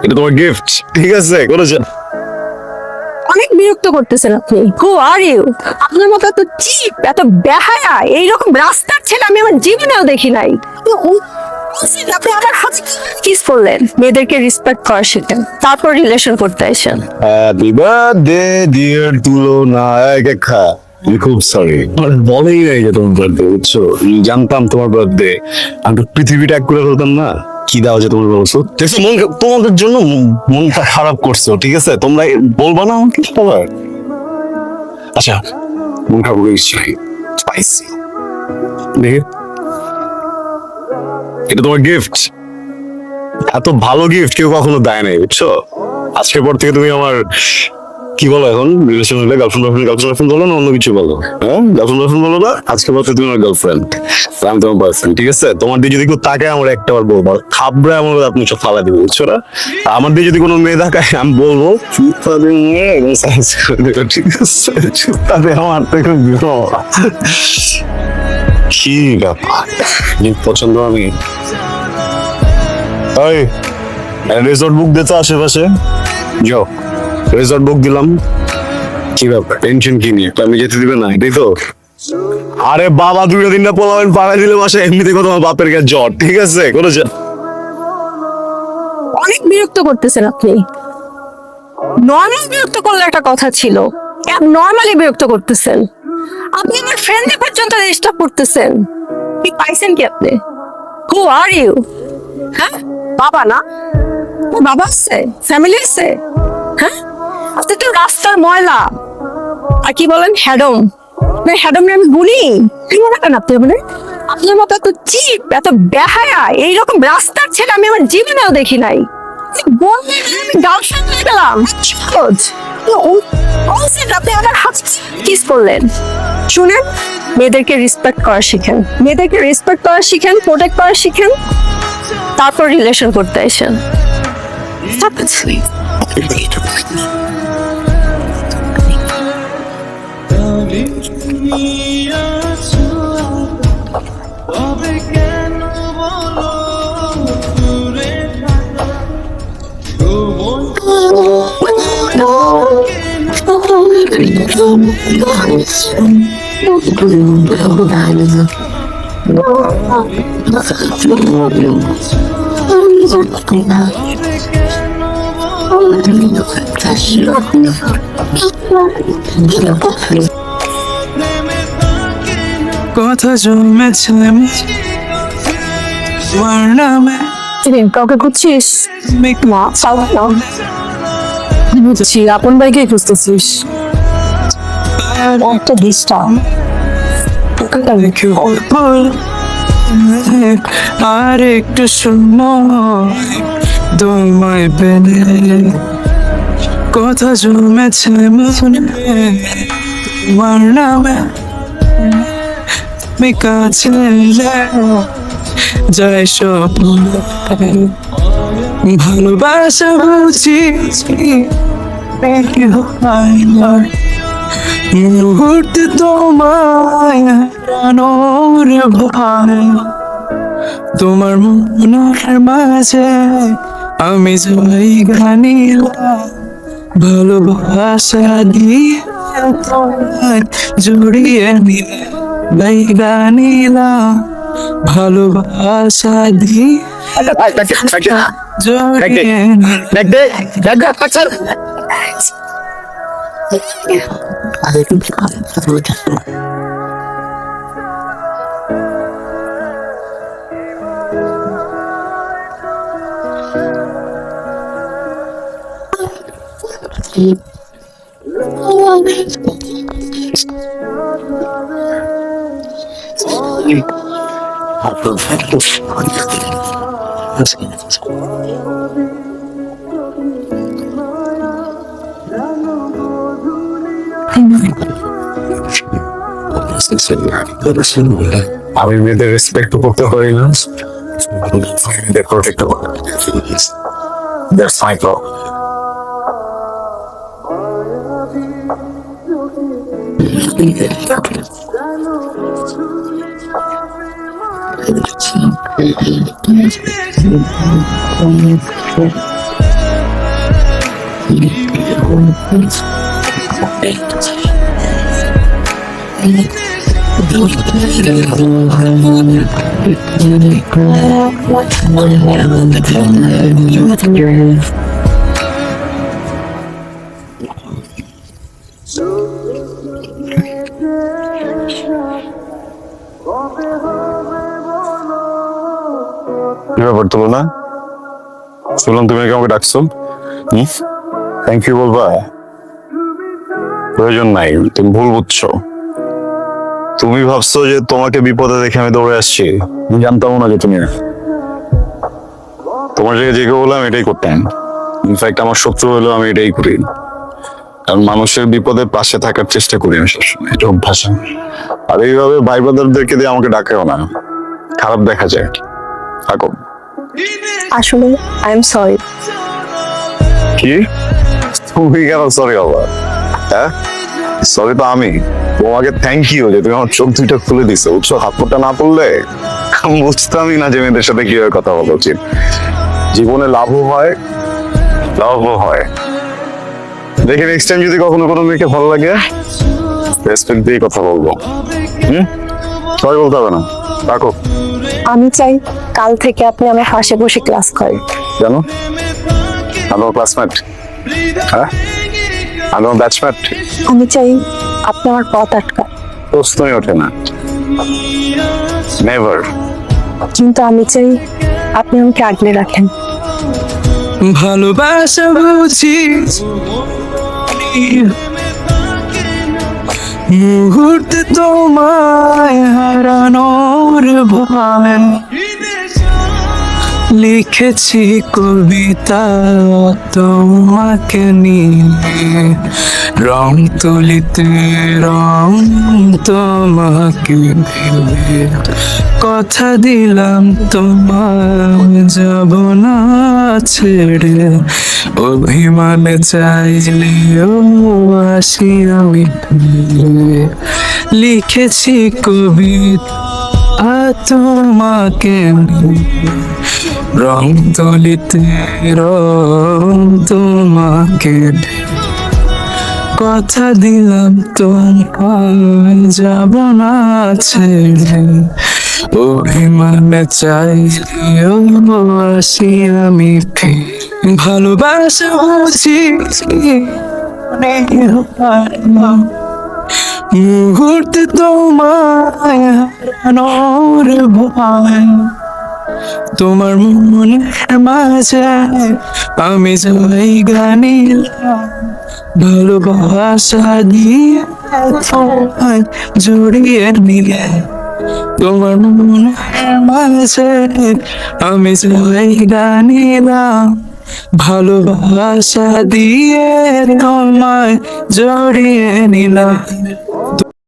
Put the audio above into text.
এটা তোমার গিফট, ঠিক আছে? অনেক বিরক্ত করতেছেন আপনি। হু আর ইউ? আপনার মতো এত চিপ, এত বেহায়া এইরকম রাস্তার ছেলে আমি আমার জীবনেও দেখি নাই। আপনি আমার হাতে কিস করলেন। মেয়েদেরকে রেসপেক্ট করা শেখেন, তারপর রিলেশন করতে আসেন। হ্যাপি বার্থডে ডিয়ার তুলনায় খা। আমি খুব সরি, বলেই নাই যে তোমার বার্থডে, বুঝছো? আমি জানতাম তোমার বার্থডে, আমি তো পৃথিবী ট্যাগ করে ফেলতাম না। কি দাও যে তোমার বলছো, দেখছো তোমাদের জন্য মনটা খারাপ করছো, ঠিক আছে? তোমরা বলবা না আমাকে সবার। আচ্ছা, মন খারাপ করে স্পাইসি দেখে, এটা তোমার গিফট। এত ভালো গিফট কেউ কখনো দেয় নাই, বুঝছো? আজকের পর থেকে তুমি আমার, কি বলো এখন, রিলেশন হলে গার্লফ্রেন্ড বলো না অন্য কিছু বলো? হ্যাঁ, গার্লফ্রেন্ড বলো না, আজকের পর থেকে তুমি আমার গার্লফ্রেন্ড, আমি তোমার বয়ফ্রেন্ড, ঠিক আছে? তোমার দিয়ে যদি কেউ তাকায় আমার একটা বার বলবো, থাবড়ে আমার আপনি সব ফালা দিবো, বুঝছো না? আমার দিয়ে যদি কোনো মেয়ে তাকায় আমি বলবো চুপটা দিয়ে সাইজ করে দেবো, ঠিক আছে? চুপটা দিয়ে আমার থেকে বেরো। কি ব্যাপার, পছন্দ আমি ওই রিসোর্ট বুক দিতে আশেপাশে যাও, রিসোর্ট বুক দিলাম। কি ব্যাপার, টেনশন কি নিয়ে? আমি যেতে দিবে না, এটাই তো? আরে বাবা, 2 দিন না পোলাবেন পাড়ায় দিলে বাসা, এমনিতে কত আমার বাপের কাছে জ্বর, ঠিক আছে? অনেক বিরক্ত করতেছেন আপনি। নর্মাল বিরক্ত করলে একটা কথা ছিল, নর্মালি বিরক্ত করতেছেন। আপনি আমার ফ্রেন্ডে পর্যন্ত ডিস্টার্ব করতেছেন। কি পাইছেন কি আপনি? হু আর ইউ? হ্যাঁ, বাবা না? বাবা আছে, ফ্যামিলি আছে? হ্যাঁ, আপনি তো রাস্তার ময়লা। আর কি বলেন, হ্যাডম? হ্যাডম আমি গুনি, কি মনে করেন আপনি? মানে আপনার মতো এত চিপ, এত বেহায়া এইরকম রাস্তার ছেলে আমি আমার জীবনেও দেখি নাই। বললেন আমি গার্লফ্রেন্ড হয়ে গেলাম, সহজ। আপনি আমার হাত কিস করলেন। শুনেন, মেয়েদেরকে রেসপেক্ট করা শিখেন, মেয়েদেরকে রেসপেক্ট করা শিখেন, প্রোটেক্ট করা শিখেন, তারপর রিলেশন করতে আসেন। কথা জমেছে তোমার নামে। কাউকে খুঁজছিস? বুঝছি, আপন ভাইকে খুঁজতেছিস। একটা ডিস্টার্ব। আর একটু সময় তোমায় পেলে, কথা জমেছে মনে তোমার নামে। আমি কাছে যাই সব ভালোবাসা বুঝি মুহূর্তে তোমায় প্রাণের ভাই, তোমার মনের মাঝে আমি জায়গা নিলাম, ভালোবাসা দিয়ে তোমায় জড়িয়ে নিলাম, জায়গা নিলাম, ভালোবাসা দিয়ে জড়িয়ে আমি মেয়েদের রেসপেক্ট করতে পারি না, মেয়েদের প্রোটেক্ট করতে পারি। That's my problem. কি ব্যাপার তোলো না? শুনলাম তুমি নাকি আমাকে ডাকছো। থ্যাংক ইউ বলবা? প্রয়োজন নাই, তুমি ভুল বুঝছো। তুমি ভাবছো যে তোমাকে বিপদে দেখে আমি দৌড়ে আসছি। আমি জানতাম না যে তুমি তোমার জায়গায় যে কেউ বললাম এটাই করতাম। ইনফ্যাক্ট আমার শত্রু হলেও আমি এটাই করি, কারণ মানুষের বিপদে পাশে থাকার চেষ্টা করি আমি সবসময়, এটা অভ্যাস। আর এইভাবে ভাই ব্রাদারদেরকে দিয়ে আমাকে ডাকেও না, খারাপ দেখা যায়। থাকো। আসলে আই এম সরি। কি? তুমি কেন সরি হবা? হ্যাঁ, সরি তো আমি। তোমাকে থ্যাংক ইউ যে তুমি আমার চোখ দুইটা খুলে দিছো। বুঝছো, হাত পা না পড়লে আমি বুঝতামই না যে মেয়েদের সাথে কিভাবে কথা বলা উচিত। জীবনে লাভও হয়, লাভও হয়। দেখি নেক্সট টাইম যদি কখনো কোনো মেয়েকে ভালো লাগে, রেসপেক্ট দিয়ে কথা বলবো। সরি বলতে হবে না, রাখো। আমি চাই কাল থেকে আপনি আমার পাশে বসে ক্লাস করেন। জানো, আমার ক্লাসমেট। হ্যাঁ, আমার ব্যাচমেট। আমি চাই আপনি আমার পথ আটকান, প্রশ্নই ওঠে না। নেভার। কিন্তু আমি চাই আপনি আমাকে আগলে রাখেন। ভালোবাসা বুঝি মুহূর্তে তোমায় হারানোর ভয় লিখেছি কবিতা তোমাকে নিয়ে, রং তুলিতে রং তোমাকে ভেবে, কথা দিলাম তোমায় যাব না ছেড়ে, অভিমানে চাইলেও আসি আমি ফিরে, লিখেছি কবিতা তোমাকে নিয়ে, রং তুলিতে রং তোমাকে ভেবে, কথা দিলাম তোমায় যাব না ছেড়ে, অভিমানে চাইলেও আসি আমি ফিরে। ভালোবাসা বুঝি মুহূর্তে তোমায় হারানোর ভয়, তোমার মনের মাঝে আমি জায়গা নিলাম, ভালোবাসা দিয়ে তোমায় জড়িয়ে নিলে, তোমার মনের মাঝে আমি জায়গা নিলাম, ভালোবাসা দিয়ে তোমায় জড়িয়ে নিলাম।